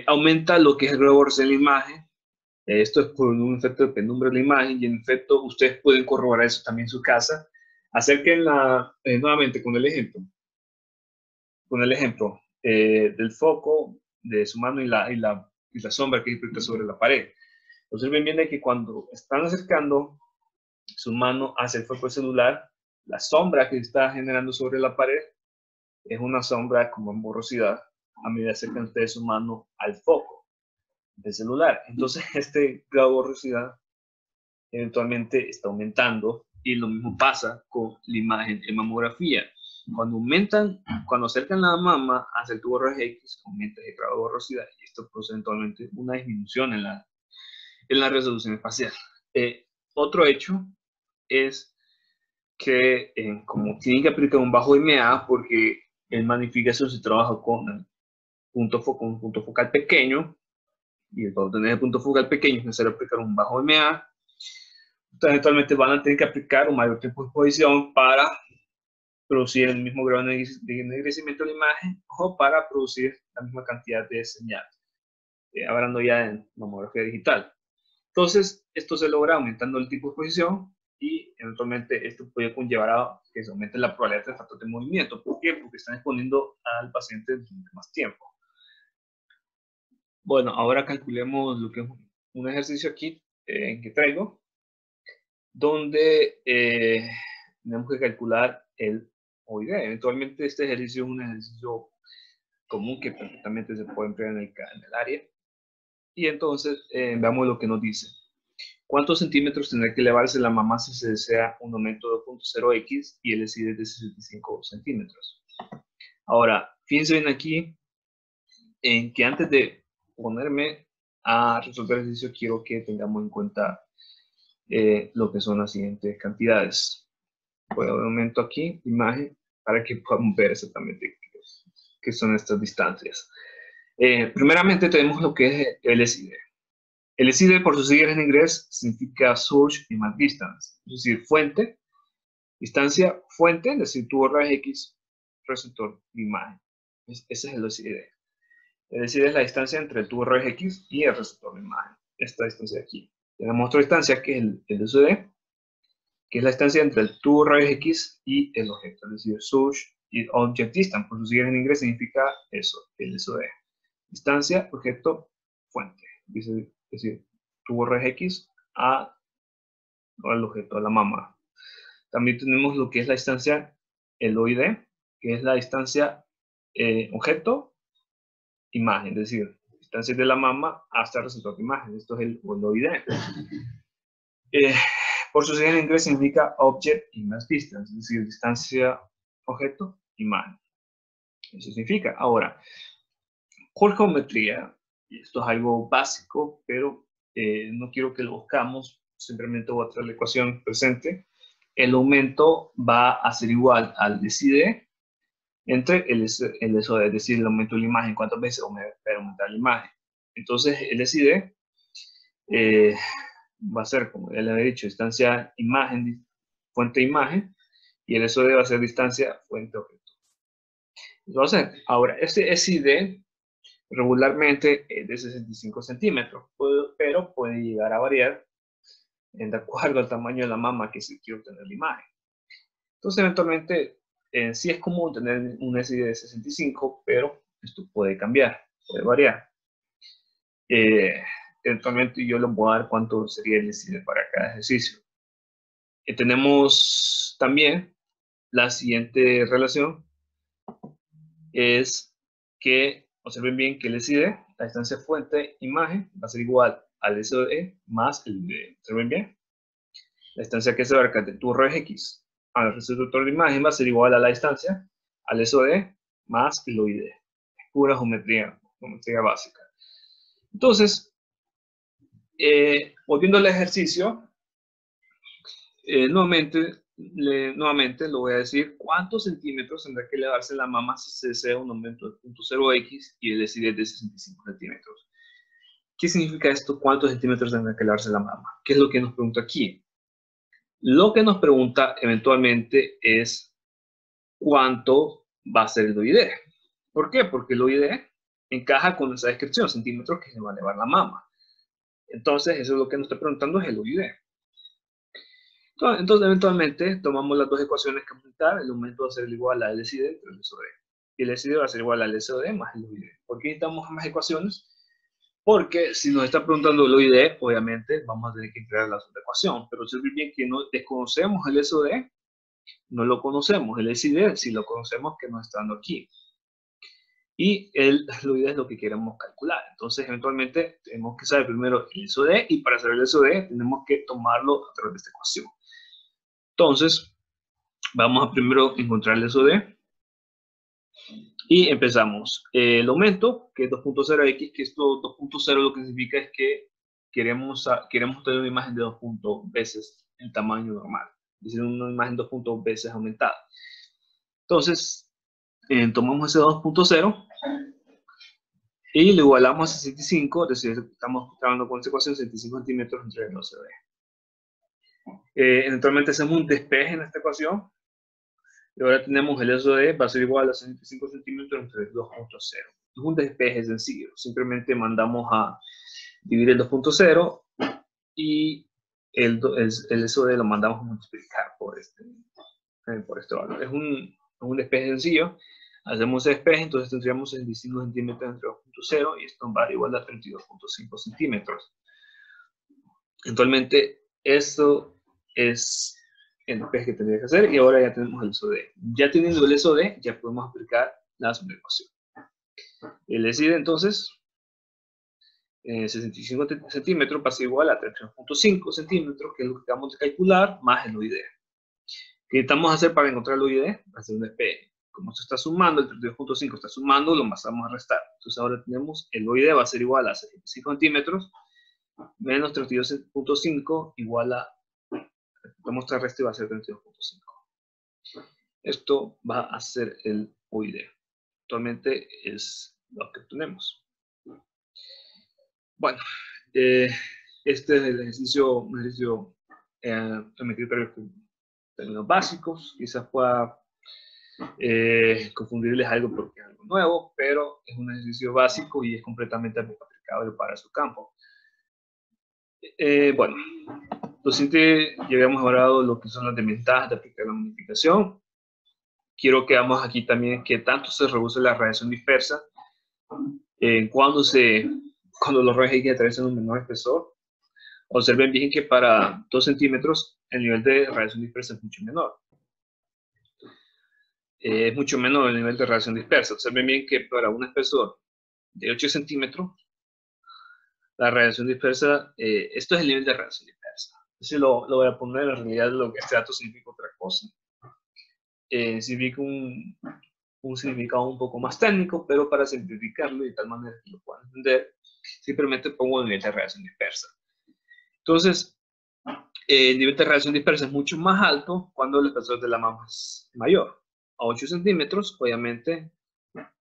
Aumenta lo que es el reborse de la imagen. Esto es por un efecto de penumbra de la imagen, y en efecto ustedes pueden corroborar eso también en su casa. Acérquenla nuevamente con el ejemplo. Del foco de su mano y la sombra que proyecta sobre la pared. Observen bien que cuando están acercando su mano hacia el foco del celular, la sombra que está generando sobre la pared es una sombra con borrosidad a medida que acercan ustedes su mano al foco del celular. Entonces, este grado de borrosidad eventualmente está aumentando, y lo mismo pasa con la imagen en mamografía. Cuando acercan la mama hacia el tubo rayos X, aumenta el grado de borrosidad, y esto produce eventualmente una disminución en la resolución espacial. Otro hecho es que como tienen que aplicar un bajo MA, porque en magnificación se trabaja con un punto focal pequeño, y para obtener el punto focal pequeño es necesario aplicar un bajo MA. Entonces, eventualmente van a tener que aplicar un mayor tiempo de exposición para producir el mismo grado de ennegrecimiento de la imagen, o para producir la misma cantidad de señal, hablando ya en mamografía digital. Entonces, esto se logra aumentando el tipo de exposición, y eventualmente esto puede conllevar a que se aumente la probabilidad de factor de movimiento. ¿Por qué? Porque están exponiendo al paciente durante más tiempo. Bueno, ahora calculemos lo que es un ejercicio aquí que traigo, donde tenemos que calcular el OID. Eventualmente este ejercicio es un ejercicio común que perfectamente se puede emplear en el área. Y entonces veamos lo que nos dice. ¿Cuántos centímetros tendrá que elevarse la mama si se desea un aumento de 2.0x y el SID de 65 centímetros? Ahora, fíjense bien aquí en que antes de ponerme a resolver el ejercicio, quiero que tengamos en cuenta lo que son las siguientes cantidades. Voy a dar un momento aquí, imagen, para que podamos ver exactamente qué son estas distancias. Primeramente tenemos lo que es el SID. El SID, por sus siglas en inglés, significa Source Image Distance, es decir, fuente, distancia, fuente, es decir, tubo rayos X, receptor de imagen. Ese es el SID. El SID es la distancia entre el tubo rayos X y el receptor de imagen. Esta distancia de aquí. Tenemos otra distancia que es el SID, que es la distancia entre el tubo rayos X y el objeto, es decir, source y object distance, por sus siglas en inglés significa eso, el SOD. Distancia, objeto, fuente, es decir, tubo rayos X al objeto, a la mama. También tenemos lo que es la distancia LOID, que es la distancia objeto, imagen, es decir, distancia de la mama hasta el receptor de imagen. Esto es el LOID. Por su sigla en inglés significa Object Image Distance, es decir, distancia objeto, imagen. Eso significa. Ahora, por geometría, esto es algo básico, pero no quiero que lo buscamos, simplemente voy a traer la ecuación presente. El aumento va a ser igual al decide entre el SOD, es decir, el aumento de la imagen, cuántas veces va a aumentar la imagen. Entonces, el decide va a ser, como ya le había dicho, distancia imagen, fuente imagen, y el SOD va a ser distancia fuente objeto. Entonces, ahora, este SID regularmente es de 65 centímetros, pero puede llegar a variar de acuerdo al tamaño de la mama que se quiere obtener la imagen. Entonces, eventualmente, sí es común tener un SID de 65, pero esto puede cambiar, puede variar. Eventualmente yo les voy a dar cuánto sería el SID para cada ejercicio. Tenemos también la siguiente relación, es que observen bien que el SID, la distancia fuente-imagen, va a ser igual al SOD más el ID. ¿Observen bien? La distancia que se abarca de tu rayos X al receptor de imagen va a ser igual a la distancia al SOD más el OID. Es pura geometría básica. Entonces, volviendo al ejercicio, nuevamente lo voy a decir, ¿cuántos centímetros tendrá que elevarse la mama si se desea un aumento de 0.0x y el decide de 65 centímetros? ¿Qué significa esto? ¿Cuántos centímetros tendrá que elevarse la mama? ¿Qué es lo que nos pregunta aquí? Lo que nos pregunta eventualmente es cuánto va a ser el OID. ¿Por qué? Porque el OID encaja con esa descripción, centímetros que se va a elevar la mama. Entonces, eso es lo que nos está preguntando, es el OID. Entonces, eventualmente, tomamos las dos ecuaciones que apuntar, el aumento va a ser igual a LCD entre el SOD. Y el LCD va a ser igual al SOD más el OID. ¿Por qué necesitamos más ecuaciones? Porque si nos está preguntando el OID, obviamente vamos a tener que integrar la otra ecuación. Pero si bien que no desconocemos el SOD, no lo conocemos. El SID sí lo conocemos, que nos está dando aquí. Y el OID es lo que queremos calcular. Entonces, eventualmente, tenemos que saber primero el SOD, y para saber el SOD, tenemos que tomarlo a través de esta ecuación. Entonces, vamos a primero encontrar el SOD. Y empezamos. El aumento, que es 2.0x, que esto 2.0 lo que significa es que queremos tener una imagen de 2 veces el tamaño normal. Es decir, una imagen 2 veces aumentada. Entonces, tomamos ese 2.0 y lo igualamos a 65, es decir, estamos trabajando con esa ecuación, 65 centímetros entre el OCD. Eventualmente hacemos un despeje en esta ecuación. Y ahora tenemos el SOD, va a ser igual a 65 centímetros entre 2.0. Es un despeje sencillo. Simplemente mandamos a dividir el 2.0 y el SOD lo mandamos a multiplicar por este valor. Es un despeje sencillo. Hacemos ese despeje, entonces tendríamos 65 centímetros entre 2.0 y esto va a igual a 32.5 centímetros. Eventualmente, esto es el despeje que tendría que hacer, y ahora ya tenemos el SOD. Ya teniendo el SOD, ya podemos aplicar la sublevación. El SID, entonces, 65 centímetros pasa igual a 32.5 centímetros, que es lo que acabamos de calcular, más el OID. ¿Qué necesitamos hacer para encontrar el OID? Hacer un despeje. Como esto está sumando, el 32.5 está sumando, lo más vamos a restar. Entonces ahora tenemos el OID va a ser igual a 65 centímetros menos 32.5 igual a, vamos a restar y va a ser 32.5. Esto va a ser el OID. Actualmente es lo que tenemos. Bueno, este es el ejercicio, un ejercicio términos básicos. Quizás pueda confundirles algo porque es algo nuevo, pero es un ejercicio básico y es completamente aplicable para su campo. Bueno, Docente, ya habíamos hablado de lo que son las desventajas de aplicar la magnificación. Quiero que veamos aquí también que tanto se reduce la radiación dispersa cuando los rayos X atraviesan un menor espesor. Observen bien que para 2 centímetros el nivel de radiación dispersa es mucho menor. Es mucho menor el nivel de radiación dispersa. Observen bien que para un espesor de 8 centímetros, la radiación dispersa, esto es el nivel de radiación dispersa. Entonces lo voy a poner, en realidad este dato significa otra cosa. Significa un significado un poco más técnico, pero para simplificarlo y de tal manera que lo puedan entender, simplemente pongo el nivel de radiación dispersa. Entonces, el nivel de radiación dispersa es mucho más alto cuando el espesor de la mama es mayor. A 8 centímetros, obviamente,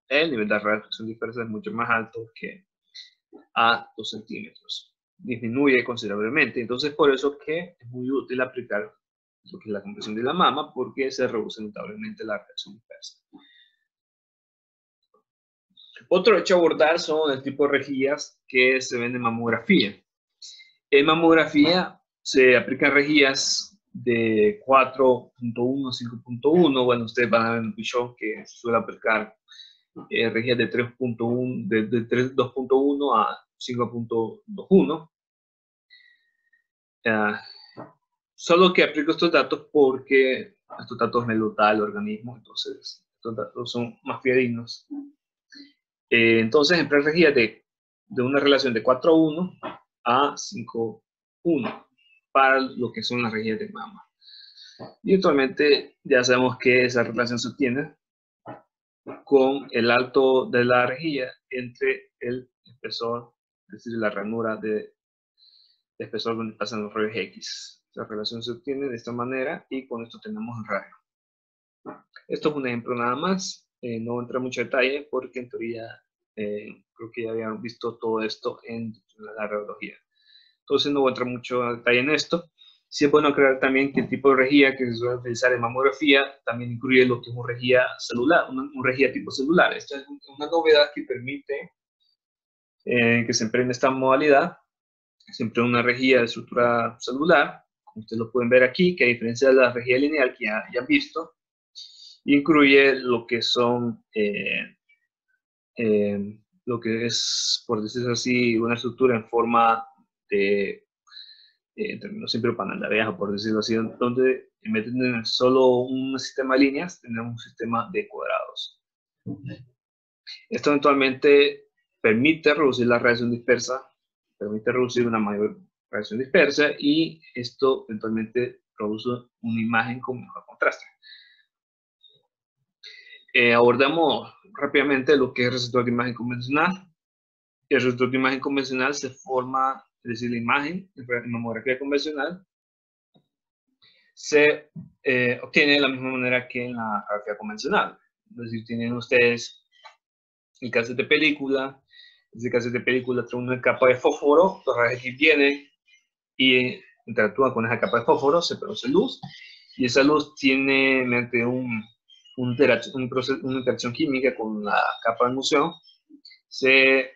el nivel de radiación dispersa es mucho más alto que a 2 centímetros. Disminuye considerablemente. Entonces, por eso que es muy útil aplicar lo que es la compresión de la mama, porque se reduce notablemente la radiación dispersa. Otro hecho a abordar son el tipo de rejillas que se ven en mamografía. En mamografía se aplican rejillas de 4.1, 5.1. Bueno, ustedes van a ver en el pichón que se suele aplicar rejillas de 3.1, de 2.1 a 5.21. Solo que aplico estos datos porque estos datos me los da el organismo, entonces estos datos son más fidedignos. Entonces, emplear rejillas de una relación de 4:1 a 5:1 para lo que son las rejillas de mama. Y actualmente ya sabemos que esa relación se obtiene con el alto de la rejilla entre el espesor, es decir, la ranura de espesor donde pasan los rayos X. La relación se obtiene de esta manera y con esto tenemos el radio. Esto es un ejemplo nada más, no entra en mucho detalle porque en teoría creo que ya habían visto todo esto en la radiología. Entonces no voy a entrar mucho detalle en esto. Sí es bueno aclarar también que el tipo de rejilla que se suele utilizar en mamografía también incluye lo que es una rejilla celular, una rejilla tipo celular. Esta es una novedad que permite que se emprenda esta modalidad. Se emplea una rejilla de estructura celular, como ustedes lo pueden ver aquí, que a diferencia de la rejilla lineal que ya han visto, incluye lo que son lo que es, por decirlo así, una estructura en forma de, en términos siempre panal de abeja, por decirlo así, donde en vez de tener solo un sistema de líneas, tenemos un sistema de cuadrados. Esto eventualmente permite reducir la radiación dispersa, permite reducir una mayor radiación dispersa y esto eventualmente produce una imagen con mejor contraste. Abordamos rápidamente lo que es el receptor de imagen convencional. El receptor de imagen convencional se forma, es decir, la imagen en mamografía convencional se obtiene de la misma manera que en la radiografía convencional. Es decir, tienen ustedes el cassette de película, ese cassette de película trae una capa de fósforo, los rayos X vienen y interactúan con esa capa de fósforo, se produce luz, y esa luz tiene mediante una interacción química con la capa de emisión, se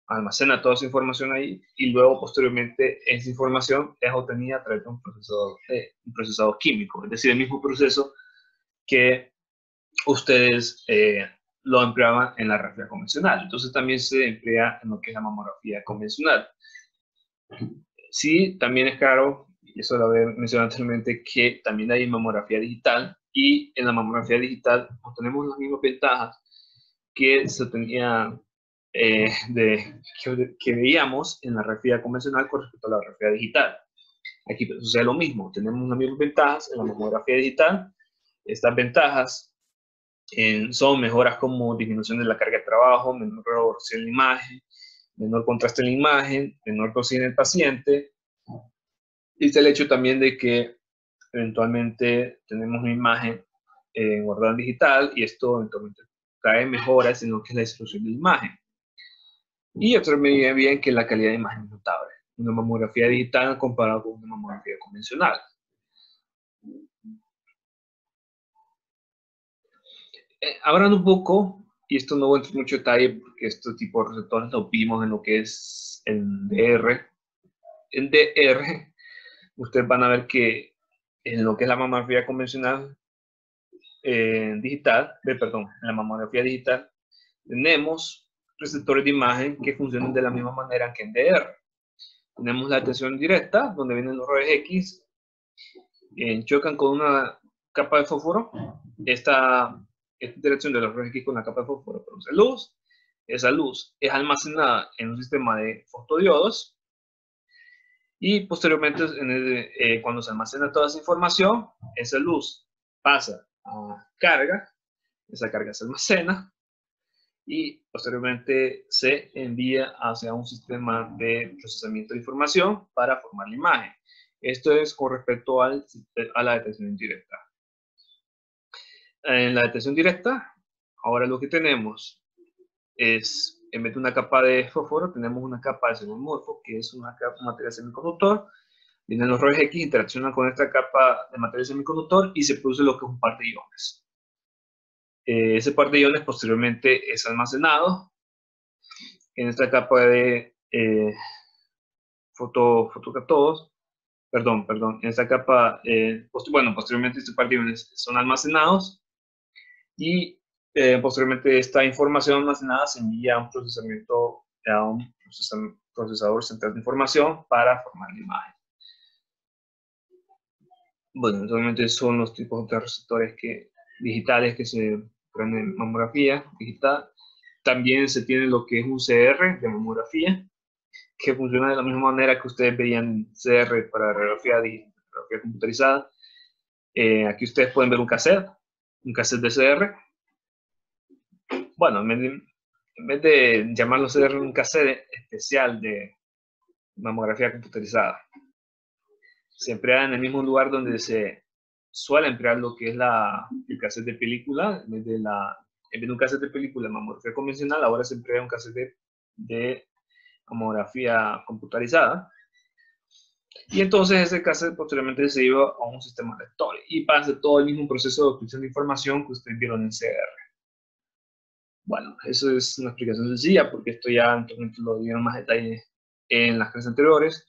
almacena toda esa información ahí y luego posteriormente esa información es obtenida a través de un procesador químico, es decir, el mismo proceso que ustedes lo empleaban en la radiografía convencional. Entonces también se emplea en lo que es la mamografía convencional. Sí, también es claro, y eso lo había mencionado anteriormente, que también hay mamografía digital y en la mamografía digital obtenemos las mismas ventajas que se tenía que veíamos en la radiografía convencional con respecto a la radiografía digital. Aquí sucede lo mismo, tenemos las mismas ventajas en la mamografía digital. Estas ventajas son mejoras como disminución de la carga de trabajo, menor resolución en la imagen, menor contraste en la imagen, menor dosis en el paciente. Y está el hecho también de que eventualmente tenemos una imagen guardada en digital y esto eventualmente trae mejoras en lo que es la distribución de la imagen. Y observen bien que la calidad de imagen es notable. Una mamografía digital comparado con una mamografía convencional. Hablando un poco, y esto no voy a entrar en mucho detalle porque este tipo de receptores lo vimos en lo que es el DR. En DR ustedes van a ver que en lo que es la mamografía convencional digital, en la mamografía digital, tenemos receptores de imagen que funcionan de la misma manera que en DR. Tenemos la detección directa, donde vienen los rayos X, chocan con una capa de fósforo. Esta interacción de los rayos X con la capa de fósforo produce luz. Esa luz es almacenada en un sistema de fotodiodos. Y posteriormente, cuando se almacena toda esa información, esa luz pasa a carga. Esa carga se almacena y posteriormente se envía hacia un sistema de procesamiento de información para formar la imagen. Esto es con respecto a la detección indirecta. En la detección directa, ahora lo que tenemos es, en vez de una capa de fósforo, tenemos una capa de xenomorfo, que es una capa de material semiconductor. Vienen los rayos X, interaccionan con esta capa de material semiconductor y se produce lo que es un par de iones. Ese par de iones posteriormente es almacenado en esta capa de fotocatodos, en esta capa, posteriormente este par de iones son almacenados y posteriormente esta información almacenada se envía a un procesamiento, a un procesador central de información para formar la imagen. Bueno, actualmente son los tipos de receptores digitales que se crean en mamografía digital. También se tiene lo que es un CR de mamografía, que funciona de la misma manera que ustedes veían CR para radiografía computarizada. Aquí ustedes pueden ver un cassette de CR. Bueno, en vez de llamarlo CR, un cassette especial de mamografía computarizada. Se emplea en el mismo lugar donde se suele emplear lo que es el cassette de película. En vez de un cassette de película de mamografía convencional, ahora se emplea un cassette de mamografía computarizada. Y entonces ese cassette posteriormente se lleva a un sistema lector y pasa todo el mismo proceso de obtención de información que ustedes vieron en CR. Bueno, eso es una explicación sencilla porque esto ya lo dieron más detalle en las clases anteriores.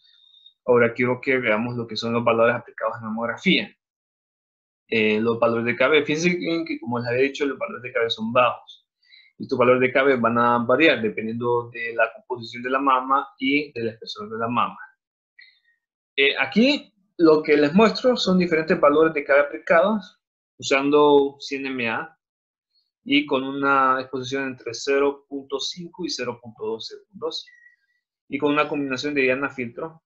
Ahora quiero que veamos lo que son los valores aplicados en mamografía. Los valores de KB, fíjense que como les había dicho, los valores de KB son bajos. Estos valores de KB van a variar dependiendo de la composición de la mama y del espesor de la mama. Aquí lo que les muestro son diferentes valores de KB aplicados usando 100 mA y con una exposición entre 0.5 y 0.2 segundos y con una combinación de diana filtro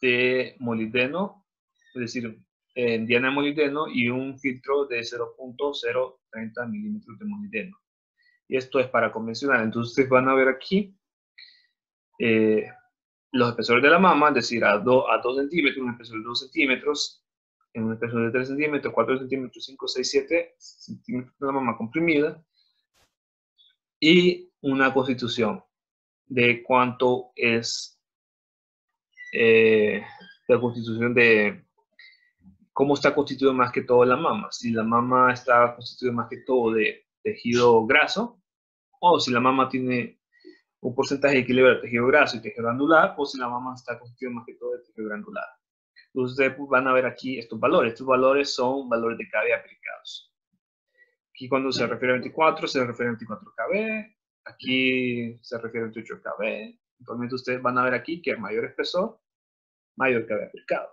de molibdeno, es decir, diana de molibdeno y un filtro de 0.030 milímetros de molibdeno. Y esto es para convencional. Entonces ustedes van a ver aquí los espesores de la mama, es decir, a 2 centímetros, un espesor de 2 centímetros, en un espesor de 3 centímetros, 4 centímetros, 5, 6, 7 centímetros de la mama comprimida, y una constitución de cuánto es la constitución de cómo está constituido más que todo la mama. Si la mama está constituida más que todo de tejido graso, o si la mama tiene un porcentaje de equilibrio de tejido graso y tejido granular, o si la mama está constituida más que todo de tejido granular. Entonces ustedes van a ver aquí estos valores. Estos valores son valores de KB aplicados. Aquí cuando se refiere a 24, se refiere a 24 KB. Aquí se refiere a 28 KB. Actualmente ustedes van a ver aquí que el mayor espesor, mayor KB aplicado.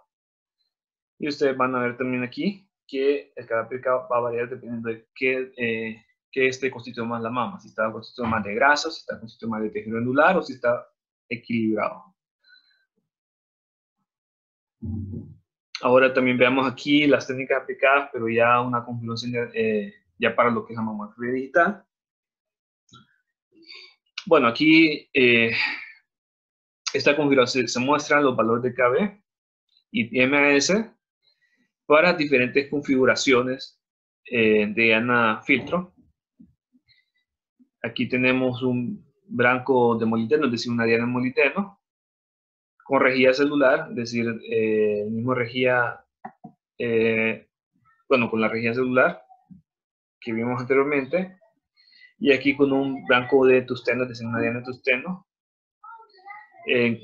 Y ustedes van a ver también aquí que el KB aplicado va a variar dependiendo de qué esté constituido más la mama. Si está constituido más de grasa, si está constituido más de tejido granular o si está equilibrado. Ahora también veamos aquí las técnicas aplicadas, pero ya una configuración ya para lo que es la mamografía digital. Bueno, aquí esta configuración se muestran los valores de KB y MAS para diferentes configuraciones de diana filtro. Aquí tenemos un blanco de molibdeno, es decir, una diana de molibdeno, con rejilla celular, es decir, el mismo rejilla, con la rejilla celular que vimos anteriormente, y aquí con un blanco de tusteno, es decir, una diana de tusteno,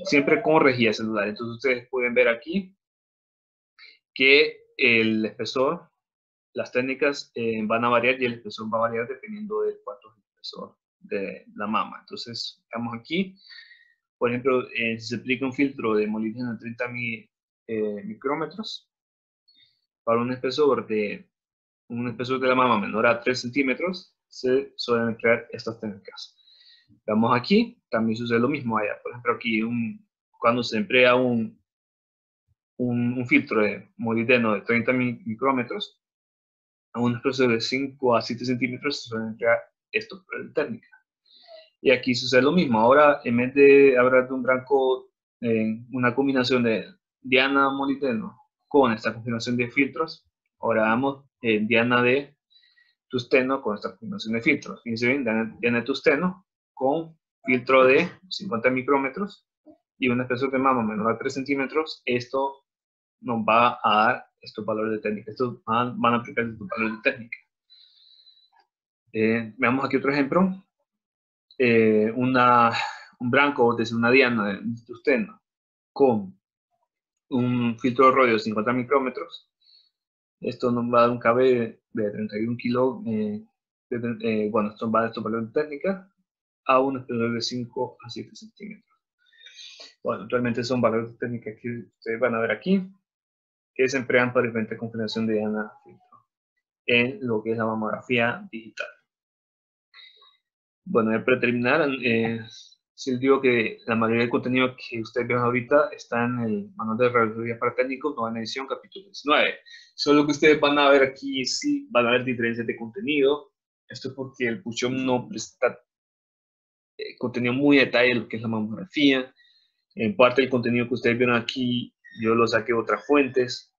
siempre con rejilla celular. Entonces ustedes pueden ver aquí que el espesor, las técnicas van a variar y el espesor va a variar dependiendo de cuánto es el espesor de la mama. Entonces, estamos aquí. Por ejemplo, si se aplica un filtro de molibdeno de 30 micrómetros para un espesor de la mama menor a 3 centímetros, se suelen emplear estas técnicas. Vamos aquí, también sucede lo mismo allá. Por ejemplo, aquí cuando se emplea un filtro de molibdeno de 30 micrómetros, a un espesor de 5 a 7 centímetros se suelen emplear esta técnica. Y aquí sucede lo mismo. Ahora, en vez de hablar de un blanco, una combinación de diana molibdeno con esta combinación de filtros, ahora damos diana de tusteno con esta combinación de filtros. Fíjense bien, diana de tusteno con filtro de 50 micrómetros y un espesor de mama menor a 3 centímetros. Esto nos va a dar estos valores de técnica. Estos van a aplicar estos valores de técnica. Veamos aquí otro ejemplo. Un blanco desde una diana de tusteno con un filtro de rollo de 50 micrómetros. Esto nos va a dar un KB de 31 kilos. Bueno, esto va a estos valores de técnica a un espesor de 5 a 7 centímetros. Bueno, realmente son valores de técnica que ustedes van a ver aquí, que se emplean para diferentes configuraciones de diana filtro en lo que es la mamografía digital. Bueno, para terminar, si les digo que la mayoría del contenido que ustedes ven ahorita está en el manual de radiología para técnicos, nueva edición, capítulo 19. Solo que ustedes van a ver aquí, sí, van a ver diferencias de contenido. Esto es porque el Puchom no presta contenido muy a detalle de lo que es la mamografía. En parte del contenido que ustedes vieron aquí, yo lo saqué de otras fuentes.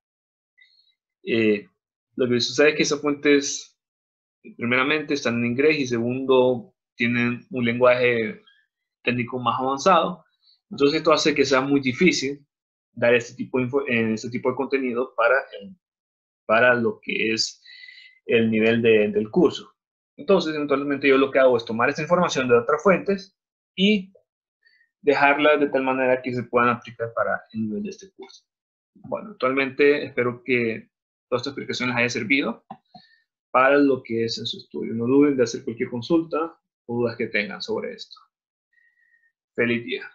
Lo que sucede es que esas fuentes, primeramente, están en inglés y segundo, tienen un lenguaje técnico más avanzado. Entonces esto hace que sea muy difícil dar este tipo de contenido para lo que es el nivel del curso. Entonces, eventualmente yo lo que hago es tomar esta información de otras fuentes y dejarla de tal manera que se puedan aplicar para el nivel de este curso. Bueno, actualmente espero que toda esta explicación les haya servido para lo que es en su estudio. No duden de hacer cualquier consulta o dudas que tengan sobre esto. Feliz día.